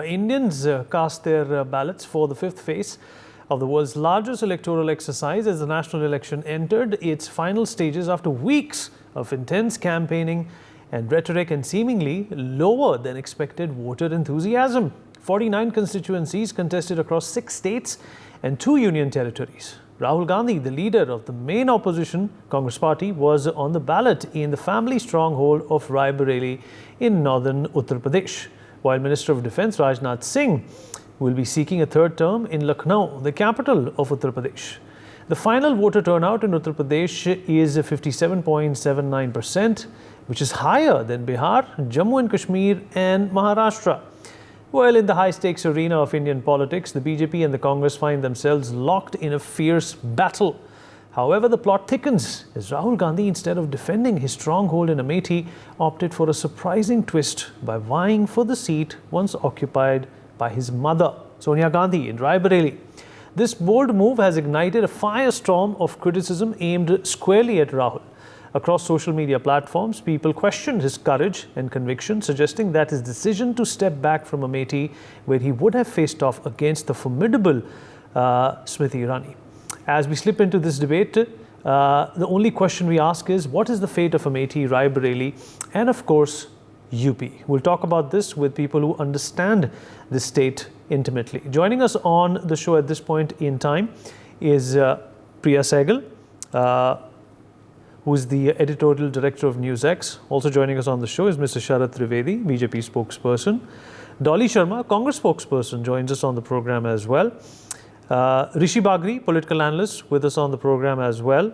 Indians cast their ballots for the fifth phase of the world's largest electoral exercise as the national election entered its final stages after weeks of intense campaigning and rhetoric and seemingly lower than expected voter enthusiasm. 49 constituencies contested across 6 states and 2 union territories. Rahul Gandhi, the leader of the main opposition Congress party, was on the ballot in the family stronghold of Raebareli in northern Uttar Pradesh, while Minister of Defence Rajnath Singh will be seeking a third term in Lucknow, the capital of Uttar Pradesh. The final voter turnout in Uttar Pradesh is 57.79%, which is higher than Bihar, Jammu and Kashmir and Maharashtra. Well, in the high-stakes arena of Indian politics, the BJP and the Congress find themselves locked in a fierce battle. However, the plot thickens as Rahul Gandhi, instead of defending his stronghold in Amethi, opted for a surprising twist by vying for the seat once occupied by his mother, Sonia Gandhi, in Raebareli. This bold move has ignited a firestorm of criticism aimed squarely at Rahul. Across social media platforms, people questioned his courage and conviction, suggesting that his decision to step back from Amethi, where he would have faced off against the formidable Smriti Irani. As we slip into this debate, the only question we ask is, what is the fate of Amethi, Raebareli, and of course, UP? We'll talk about this with people who understand the state intimately. Joining us on the show at this point in time is Priya Sehgal, who is the editorial director of NewsX. Also joining us on the show is Mr. Sharath Trivedi, BJP spokesperson. Dolly Sharma, Congress spokesperson, joins us on the program as well. Rishi Bagri, political analyst, with us on the program as well.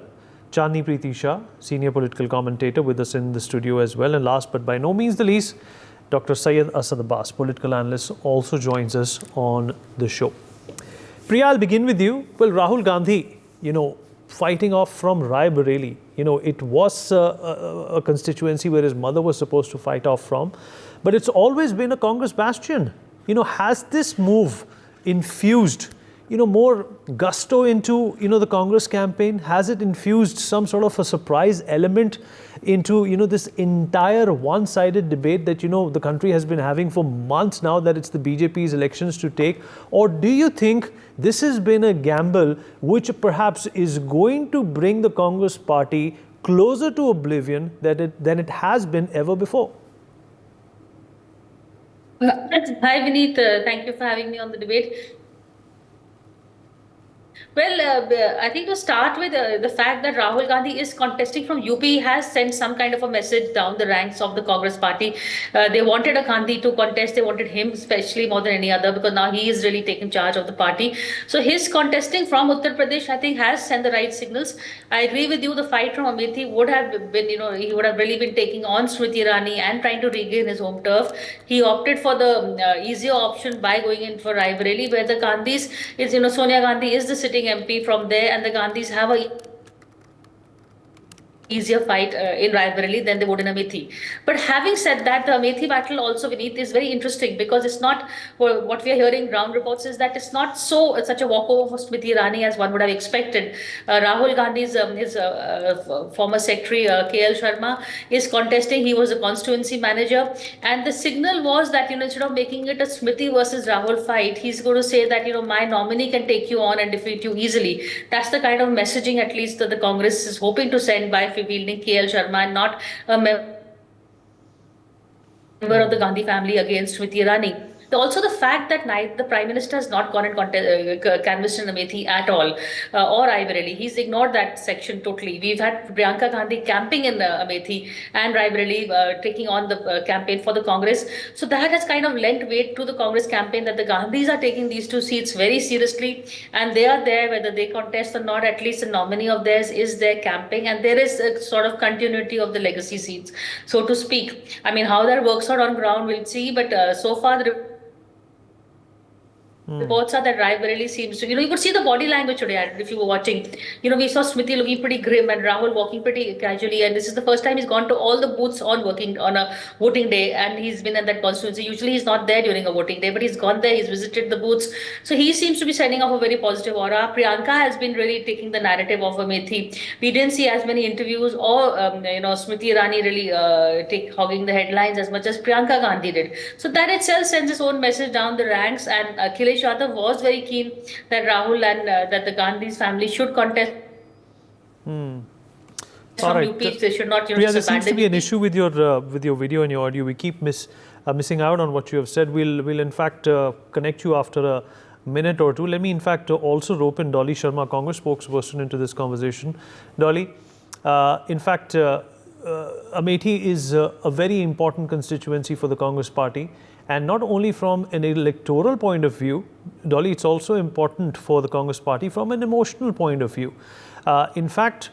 Chandni Preeti Shah, senior political commentator, with us in the studio as well. And last but by no means the least, Dr. Syed Asad Abbas, political analyst, also joins us on the show. Priya, I'll begin with you. Well, Rahul Gandhi, fighting off from Raebareli. It was a constituency where his mother was supposed to fight off from, but it's always been a Congress bastion. Has this move infused, more gusto into, the Congress campaign? Has it infused some sort of a surprise element into, this entire one-sided debate that, the country has been having for months now, that it's the BJP's elections to take? Or do you think this has been a gamble which perhaps is going to bring the Congress party closer to oblivion than it has been ever before? Hi, Vineet. Thank you for having me on the debate. Well, I think to start with, the fact that Rahul Gandhi is contesting from UP has sent some kind of a message down the ranks of the Congress party. They wanted a Gandhi to contest. They wanted him especially more than any other, because now he is really taking charge of the party. So his contesting from Uttar Pradesh, I think, has sent the right signals. I agree with you. The fight from Amethi would have been, he would have really been taking on Smriti Irani and trying to regain his home turf. He opted for the easier option by going in for Raebareli, where the Gandhis is, Sonia Gandhi is the sitting MP from there, and the Gandhis have a easier fight in Raebareli than they would in Amethi. But having said that, the Amethi battle also, Vineet, is very interesting, because it's not, what we are hearing ground reports is that it's not such a walkover for Smriti Irani as one would have expected. Rahul Gandhi's his former secretary KL Sharma is contesting. He was a constituency manager, and the signal was that instead of making it a Smriti versus Rahul fight, he's going to say that my nominee can take you on and defeat you easily. That's the kind of messaging, at least, that the Congress is hoping to send by fielding KL Sharma and not a member of the Gandhi family against Smriti Irani. Also, the fact that the Prime Minister has not gone and canvassed in Amethi at all, or Raebareli. He's ignored that section totally. We've had Priyanka Gandhi camping in Amethi and Raebareli taking on the campaign for the Congress. So that has kind of lent weight to the Congress campaign, that the Gandhis are taking these 2 seats very seriously, and they are there whether they contest or not. At least a nominee of theirs is there camping, and there is a sort of continuity of the legacy seats, so to speak. I mean, how that works out on ground, we'll see. But so far, the Reports are that Raebareli seems to, you could see the body language today if you were watching. We saw Smriti looking pretty grim and Rahul walking pretty casually. And this is the first time he's gone to all the booths on a voting day, and he's been at that constituency. Usually he's not there during a voting day, but he's gone there. He's visited the booths, so he seems to be sending off a very positive aura. Priyanka has been really taking the narrative of Amethi. We didn't see as many interviews or Smriti Irani really hogging the headlines as much as Priyanka Gandhi did. So that itself sends its own message down the ranks, and Akhilesh Yadav was very keen that Rahul and that the Gandhi's family should contest All from right. UP. They should not, Priya, there seems to be an UP. issue with your video and your audio. We keep missing out on what you have said. We'll in fact connect you after a minute or two. Let me in fact also rope in Dolly Sharma, Congress spokesperson, into this conversation. Dolly, in fact, Amethi is a very important constituency for the Congress party. And not only from an electoral point of view, Dolly, it's also important for the Congress party from an emotional point of view. In fact,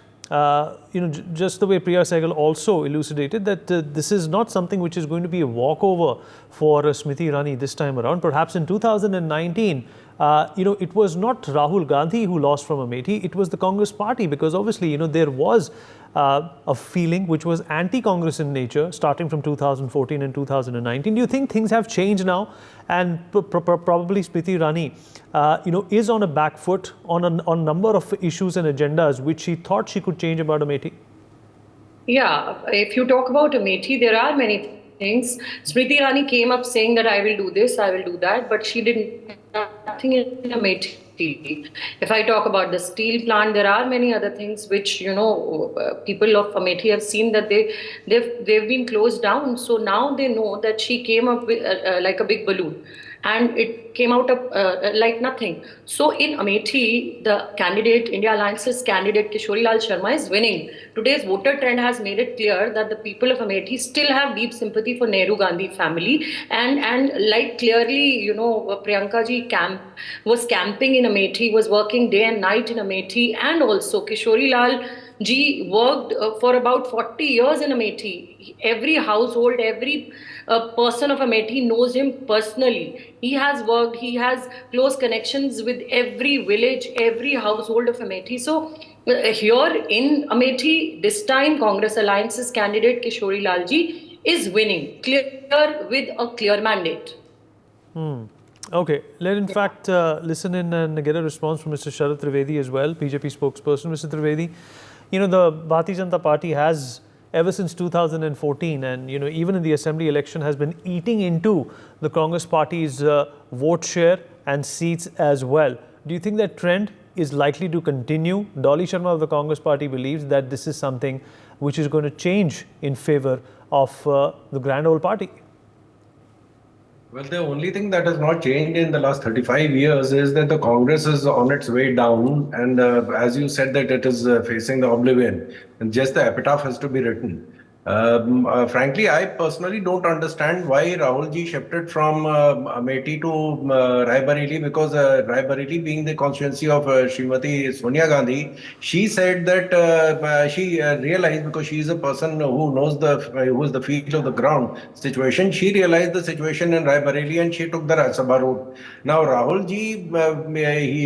just the way Priya Sehgal also elucidated that this is not something which is going to be a walkover for Smriti Irani this time around. Perhaps in 2019, it was not Rahul Gandhi who lost from Amethi, it was the Congress party, because obviously, there was a feeling which was anti-Congress in nature starting from 2014 and 2019. Do you think things have changed now, and probably Smriti Irani, is on a back foot on a number of issues and agendas which she thought she could change about Amethi? Yeah, if you talk about Amethi, there are many things. Smriti Irani came up saying that I will do this, I will do that, but she did nothing in Amethi. If I talk about the steel plant, there are many other things which people of Amethi have seen that they've been closed down. So now they know that she came up with like a big balloon, and it came out of like nothing. So in Amethi, the candidate, India Alliance's candidate Kishori Lal Sharma is winning. Today's voter trend has made it clear that the people of Amethi still have deep sympathy for Nehru Gandhi family, and like clearly, Priyanka ji was camping in Amethi, was working day and night in Amethi, and also Kishori Lal ji worked for about 40 years in Amethi. Every household, every person of Amethi knows him personally. He has worked, he has close connections with every village, every household of Amethi. So here in Amethi, this time Congress Alliance's candidate Kishori Lal ji is winning, clear with a clear mandate. Okay, let's in fact listen in and get a response from Mr. Sharad Trivedi as well, BJP spokesperson. Mr. Trivedi, the Bharatiya Janata Party has, ever since 2014, and even in the assembly election, has been eating into the Congress party's vote share and seats as well. Do you think that trend is likely to continue? Dolly Sharma of the Congress party believes that this is something which is going to change in favor of the grand old party. Well, the only thing that has not changed in the last 35 years is that the Congress is on its way down, and as you said, that it is facing the oblivion, and just the epitaph has to be written. Frankly, I personally don't understand why Rahul ji shifted from Amethi to Raebareli, because Raebareli being the constituency of Srimati Sonia Gandhi, she said that she realized, because she is a person who knows who is the feel of the ground situation, she realized the situation in Raebareli and she took the Rajya Sabha route. Now Rahul ji,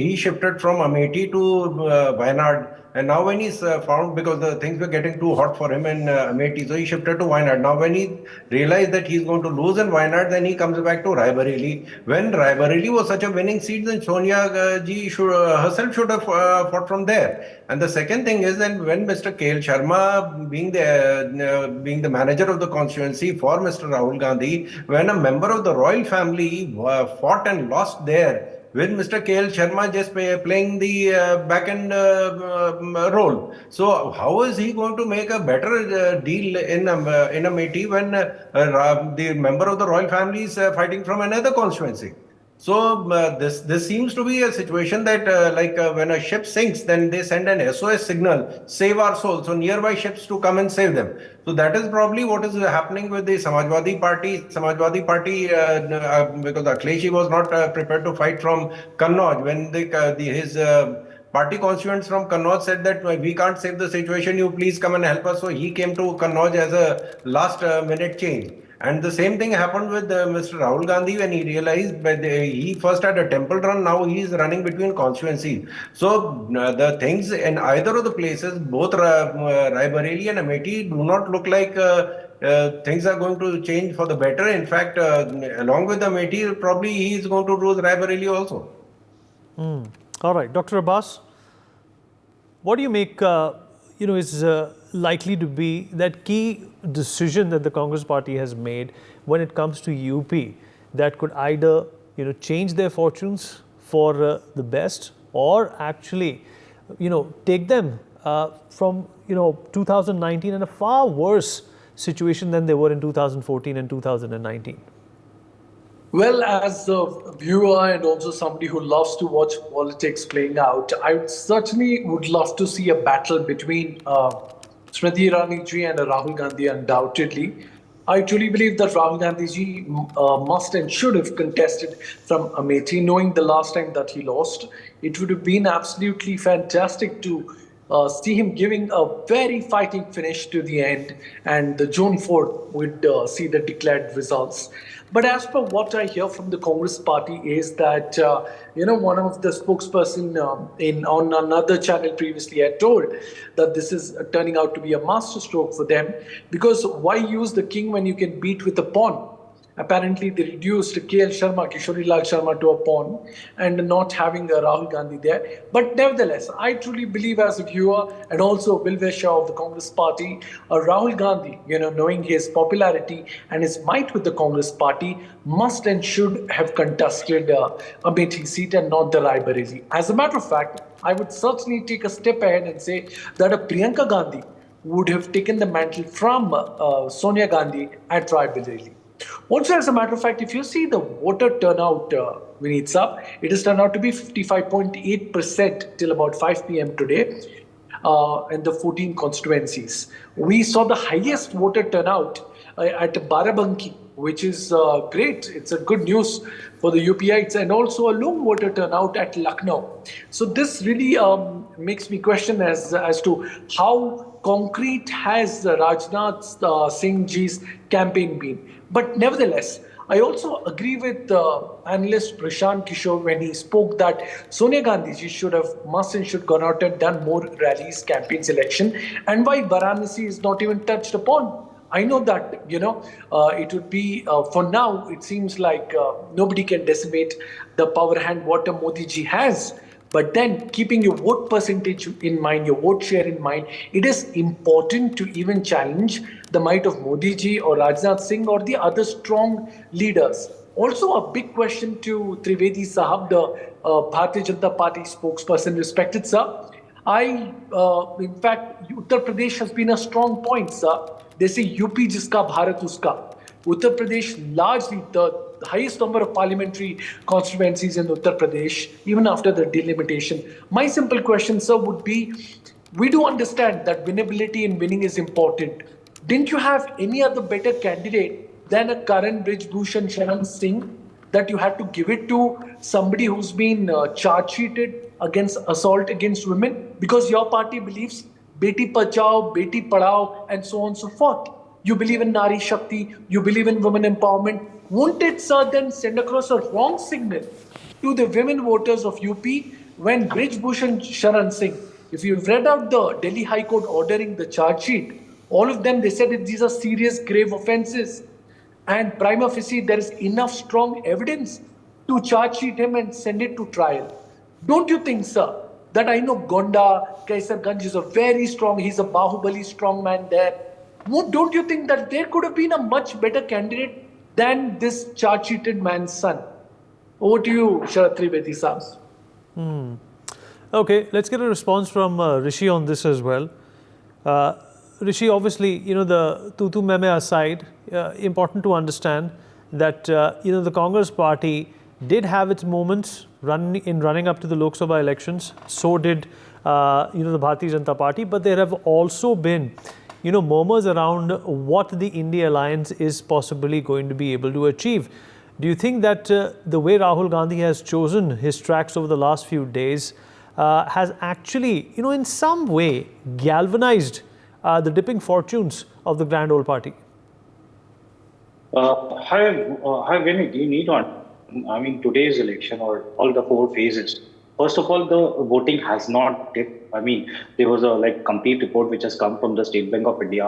he shifted from Amethi to Wayanad. And now when he's found, because the things were getting too hot for him in Amethi, so he shifted to Wayanad. Now when he realized that he's going to lose in Wayanad, then he comes back to Raebareli. When Raebareli was such a winning seat, then Sonia ji herself should have fought from there. And the second thing is, then when Mr. K.L. Sharma, being the manager of the constituency for Mr. Rahul Gandhi, when a member of the royal family fought and lost there, with Mr. K.L. Sharma just playing the back-end role. So how is he going to make a better deal in Amethi when the member of the royal family is fighting from another constituency? So this seems to be a situation that when a ship sinks, then they send an SOS signal, save our souls, so nearby ships to come and save them. So that is probably what is happening with the Samajwadi Party. Because Akhilesh was not prepared to fight from Kannauj when his party constituents from Kannauj said that we can't save the situation, you please come and help us. So he came to Kannauj as a last minute change. And the same thing happened with Mr. Rahul Gandhi when he realized that he first had a temple run, now he is running between constituencies. So the things in either of the places, both Raebareli and Amethi, do not look like things are going to change for the better. In fact, along with Amethi, probably he is going to lose Raebareli also. All right, Dr. Abbas, what do you make, is likely to be that key decision that the Congress party has made when it comes to UP that could either, change their fortunes for the best or actually, take them from, 2019 in a far worse situation than they were in 2014 and 2019? Well, as a viewer and also somebody who loves to watch politics playing out, I certainly would love to see a battle between Smriti Irani ji and Rahul Gandhi, undoubtedly. I truly believe that Rahul Gandhi ji must and should have contested from Amethi, knowing the last time that he lost. It would have been absolutely fantastic to see him giving a very fighting finish to the end, and the June 4th would see the declared results. But as per what I hear from the Congress party is that, one of the spokesperson on another channel previously had told that this is turning out to be a masterstroke for them, because why use the king when you can beat with a pawn? Apparently, they reduced KL Sharma, Kishori Lal Sharma, to a pawn and not having a Rahul Gandhi there. But nevertheless, I truly believe as a viewer and also a well-wisher of the Congress party, Rahul Gandhi, knowing his popularity and his might with the Congress party, must and should have contested Amethi seat and not the Raebareli. As a matter of fact, I would certainly take a step ahead and say that a Priyanka Gandhi would have taken the mantle from Sonia Gandhi at Raebareli. Also, as a matter of fact, if you see the voter turnout, Vineet Saab, it has turned out to be 55.8% till about 5 p.m. today in the 14 constituencies. We saw the highest voter turnout at Barabanki, which is great. It's a good news for the UPites, and also a low voter turnout at Lucknow. So this really makes me question as to how concrete has Rajnath Singh ji's campaign been. But nevertheless, I also agree with analyst Prashant Kishore when he spoke that Sonia Gandhi ji should have gone out and done more rallies, campaigns, election, and why Varanasi is not even touched upon. I know that, it would be, for now, it seems like nobody can decimate the power hand what Modi ji has. But then, keeping your vote percentage in mind, your vote share in mind, it is important to even challenge the might of Modi ji or Rajnath Singh or the other strong leaders. Also, a big question to Trivedi Sahab, the Bharatiya Janata Party spokesperson, respected sir. In fact, Uttar Pradesh has been a strong point, sir. They say UP jiska, Bharat uska. Uttar Pradesh, largely the highest number of parliamentary constituencies in Uttar Pradesh, even after the delimitation. My simple question, sir, would be, we do understand that winnability and winning is important. Didn't you have any other better candidate than a Karan Brijbhushan Sharan Singh that you had to give it to somebody who's been charge-sheeted against assault against women? Because your party believes Beti Pachao, Beti Padhao, and so on and so forth. You believe in Nari Shakti, you believe in women empowerment. Won't it, sir, then send across a wrong signal to the women voters of UP when Brijbhushan Sharan Singh, if you've read out the Delhi High Court ordering the charge sheet, all of them, they said that these are serious, grave offences. And prima facie, there is enough strong evidence to charge sheet him and send it to trial. Don't you think, sir, that I know Gonda, Kaisarganj is a very strong, he's a Bahubali strong man there. Don't you think that there could have been a much better candidate than this charge-sheeted man's son? Over to you, Sharath Trivedi Saab. Okay, let's get a response from Rishi on this as well. Rishi, obviously, the tutu meme aside, important to understand that, the Congress party did have its moments running up to the Lok Sabha elections. So did, the Bharatiya Janata Party. But there have also been, murmurs around what the India alliance is possibly going to be able to achieve. Do you think that the way Rahul Gandhi has chosen his tracks over the last few days has actually, in some way galvanized the dipping fortunes of the grand old party? Hi, Vinit. You need on. I mean, today's election or all the four phases. First of all, the voting has not dipped. I mean, there was a complete report which has come from the State Bank of India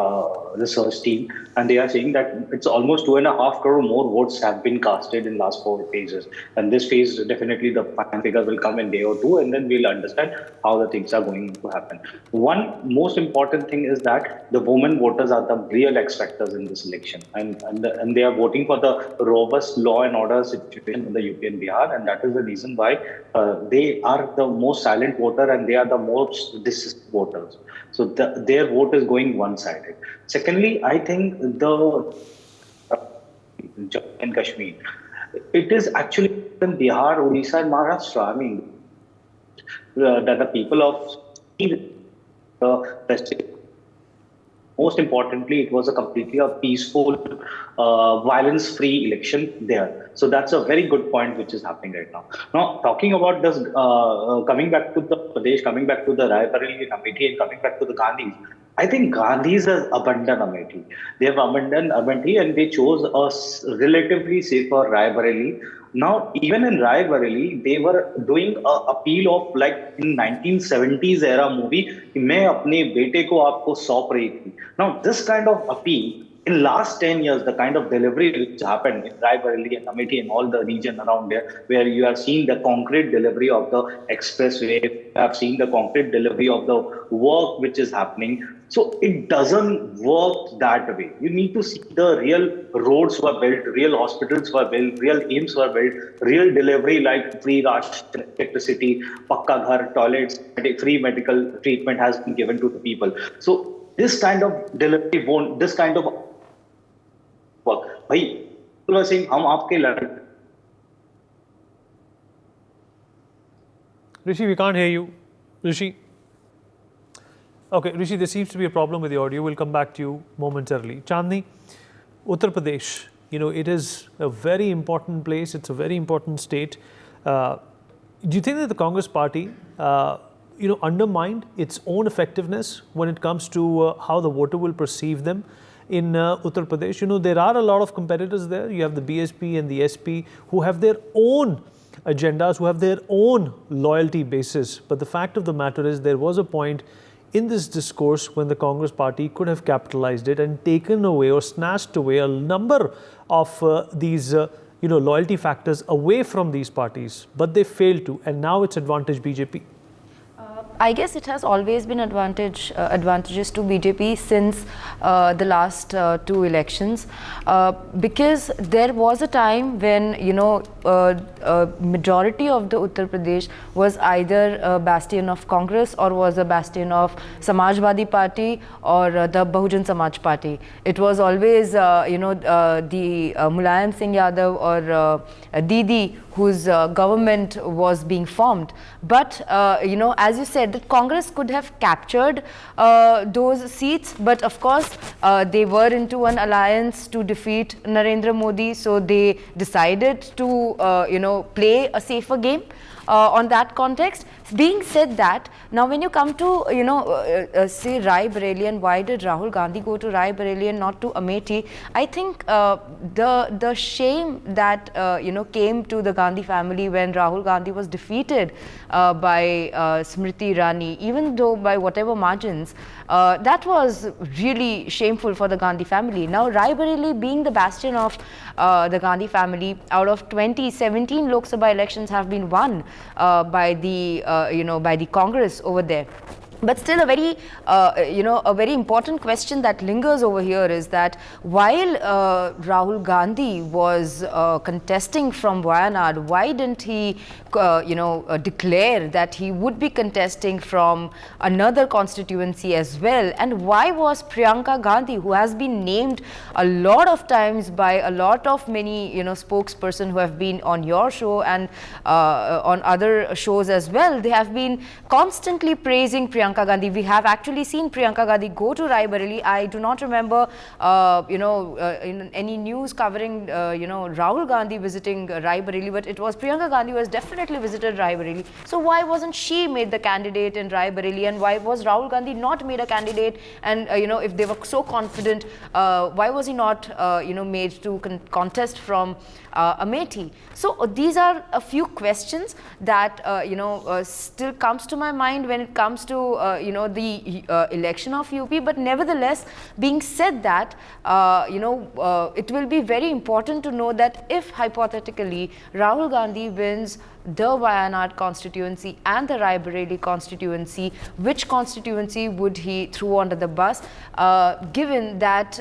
research team, and they are saying that it's almost 2.5 crore more votes have been casted in last four phases. And this phase, definitely the final figures will come in day or two, and then we'll understand how the things are going to happen. One most important thing is that the women voters are the real X factors in this election, and they are voting for the robust law and order situation in the UP and Bihar, and that is the reason why they are the most silent voter and they are the most decisive voters. So their vote is going one-sided. Secondly, I think the Jammu and Kashmir, it is actually in Bihar, Odisha, and Maharashtra. I mean, that the people of the festival. Most importantly, it was a completely peaceful, violence-free election there. So that's a very good point which is happening right now. Now, talking about this, coming back to the Pradesh, coming back to the Raebareli and Amethi, and coming back to the Gandhis, I think Gandhis have abandoned Amethi. They have abandoned Amethi and they chose a relatively safer Raebareli. Now, even in Raebareli, they were doing a appeal of like in 1970s era movie, कि मैं अपने बेटे को आपको सौंप रही थी. Now, this kind of appeal in last 10 years, the kind of delivery which happened in Raebareli and Amethi and all the region around there, where you have seen the concrete delivery of the expressway, you have seen the concrete delivery of the work which is happening. So it doesn't work that way. You need to see the real roads were built, real hospitals were built, real aims were built, real delivery like free ration, electricity, pakka ghar, toilets, free medical treatment has been given to the people. So this kind of delivery won't, this kind of work. Bhai, people are saying, hum aapke lad. Rishi, we can't hear you. Rishi. Okay, Rishi, there seems to be a problem with the audio. We'll come back to you momentarily. Chandni, Uttar Pradesh, it is a very important place. It's a very important state. Do you think that the Congress party, undermined its own effectiveness when it comes to how the voter will perceive them in Uttar Pradesh? There are a lot of competitors there. You have the BSP and the SP who have their own agendas, who have their own loyalty basis. But the fact of the matter is there was a point in this discourse when the Congress party could have capitalized it and taken away or snatched away a number of these loyalty factors away from these parties, but they failed to, and now it's advantage BJP. I guess it has always been advantages to BJP since the last two elections, because there was a time when majority of the Uttar Pradesh was either a bastion of Congress or was a bastion of Samajwadi Party or the Bahujan Samaj Party. It was always the Mulayam Singh Yadav or Didi whose government was being formed. But as you said, that Congress could have captured those seats, but of course they were into an alliance to defeat Narendra Modi, so they decided to play a safer game on that context. Being said that, now when you come to say Raebareli, and why did Rahul Gandhi go to Raebareli and not to Amethi? I think the shame that came to the Gandhi family when Rahul Gandhi was defeated by Smriti Irani, even though by whatever margins, that was really shameful for the Gandhi family. Now Raebareli being the bastion of the Gandhi family, out of 2017 Lok Sabha elections have been won by the by the Congress over there. But still, a very important question that lingers over here is that while Rahul Gandhi was contesting from Wayanad, why didn't he, declare that he would be contesting from another constituency as well? And why was Priyanka Gandhi, who has been named a lot of times by a lot of many, spokesperson who have been on your show and on other shows as well, they have been constantly praising Priyanka Priyanka Gandhi. We have actually seen Priyanka Gandhi go to Raebareli. I do not remember, in any news covering, Rahul Gandhi visiting Raebareli, but it was Priyanka Gandhi who has definitely visited Raebareli. So why wasn't she made the candidate in Raebareli, and why was Rahul Gandhi not made a candidate? And if they were so confident, why was he not, made to contest from Amethi? So these are a few questions that still comes to my mind when it comes to the election of UP. But nevertheless, being said that, it will be very important to know that if hypothetically Rahul Gandhi wins the Wayanad constituency and the Raebareli constituency, which constituency would he throw under the bus, given that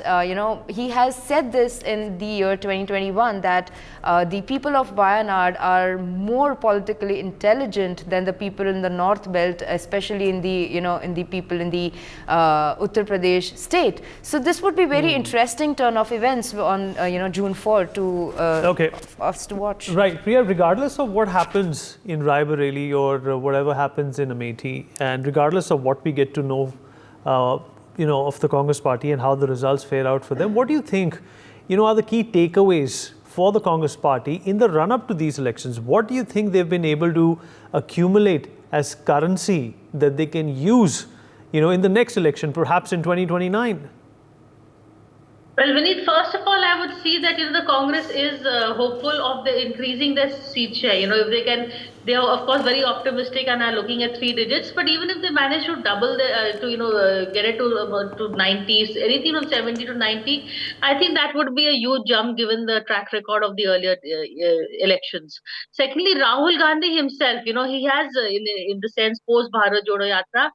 he has said this in the year 2021 that the people of Wayanad are more politically intelligent than the people in the North Belt, especially in the people in the Uttar Pradesh state. So this would be very interesting turn of events on June 4 to us to watch. Right, Priya, regardless of what happens in Raebareli or whatever happens in Amethi, and regardless of what we get to know, of the Congress party and how the results fare out for them, what do you think, are the key takeaways for the Congress party in the run-up to these elections? What do you think they've been able to accumulate as currency that they can use, in the next election, perhaps in 2029? Well, Vineet, first of all, I would see that the Congress is hopeful of the increasing their seat share. If they can, they are of course very optimistic and are looking at 3 digits. But even if they manage to double get it to 90s, anything from 70 to 90, I think that would be a huge jump given the track record of the earlier elections. Secondly, Rahul Gandhi himself, he has in the sense post Bharat Jodo Yatra,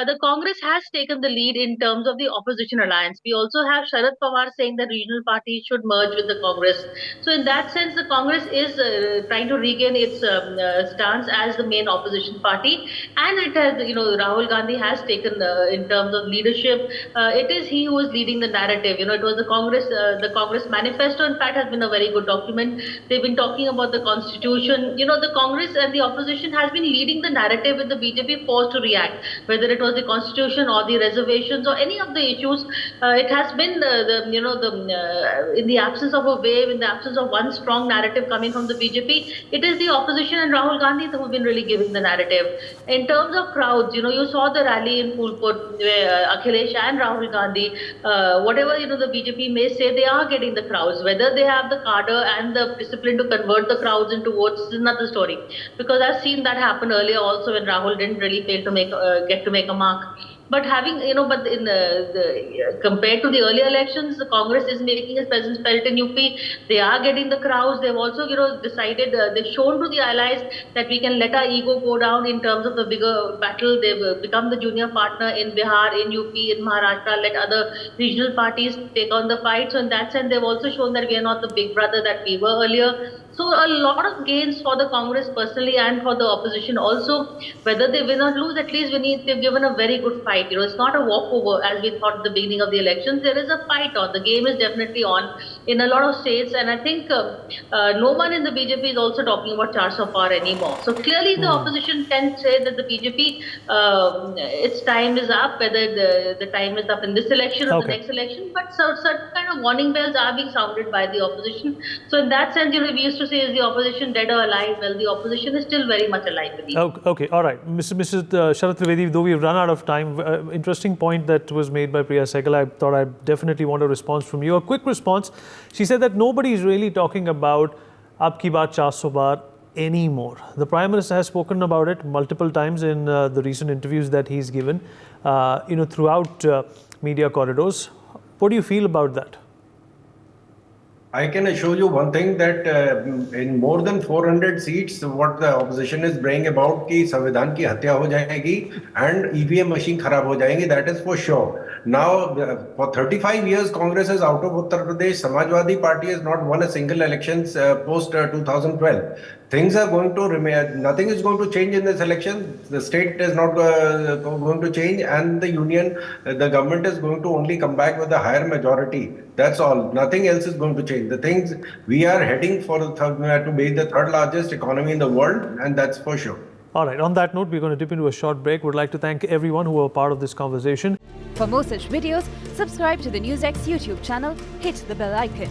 the Congress has taken the lead in terms of the opposition alliance. We also have Sharad Pawar saying that regional parties should merge with the Congress. So in that sense, the Congress is trying to regain its stance as the main opposition party, and it has, Rahul Gandhi has taken in terms of leadership. It is he who is leading the narrative. It was the Congress manifesto. In fact, has been a very good document. They've been talking about the constitution. The Congress and the opposition has been leading the narrative with the BJP forced to react, whether it was the constitution or the reservations or any of the issues. It has been in the absence of a wave, in the absence of one strong narrative coming from the BJP, it is the opposition and Rahul Gandhi who have been really giving the narrative. In terms of crowds, you saw the rally in Phulpur where Akhilesh and Rahul Gandhi, whatever the BJP may say, they are getting the crowds. Whether they have the cadre and the discipline to convert the crowds into votes is another story. Because I've seen that happen earlier also when Rahul didn't really fail to get to make a mark. But having, but in compared to the earlier elections, the Congress is making its presence felt in UP. They are getting the crowds. They've also, decided, they've shown to the allies that we can let our ego go down in terms of the bigger battle. They've become the junior partner in Bihar, in UP, in Maharashtra, let other regional parties take on the fight. So in that sense, they've also shown that we are not the big brother that we were earlier. So a lot of gains for the Congress personally and for the opposition also. Whether they win or lose, at least they've given a very good fight. It's not a walkover as we thought at the beginning of the elections. There is a fight on. The game is definitely on in a lot of states. And I think no one in the BJP is also talking about 400 par anymore. So clearly the opposition can say that the BJP, its time is up, whether the time is up in this election or the next election. But certain kind of warning bells are being sounded by the opposition. So in that sense, we used to say, is the opposition dead or alive? Well, the opposition is still very much alive. Okay, all right. Mrs. Sharad Trivedi, though we've run out of time, interesting point that was made by Priya Sehgal. I thought I definitely want a response from you. A quick response. She said that nobody is really talking about Ab Ki Baat 400 Bar anymore. The Prime Minister has spoken about it multiple times in the recent interviews that he's given, throughout media corridors. What do you feel about that? I can assure you one thing that in more than 400 seats, what the opposition is braying about कि संविधान की हत्या हो जाएगी and EVM machine खराब हो जाएंगे, that is for sure. Now, for 35 years, Congress is out of Uttar Pradesh. Samajwadi Party has not won a single election post 2012. Things are going to remain. Nothing is going to change in this election. The state is not going to change, and the union, the government is going to only come back with a higher majority. That's all. Nothing else is going to change. The things we are heading for to be the third largest economy in the world, and that's for sure. All right, on that note, we're going to dip into a short break. Would like to thank everyone who were part of this conversation. For more such videos, subscribe to the NewsX YouTube channel, hit the bell icon.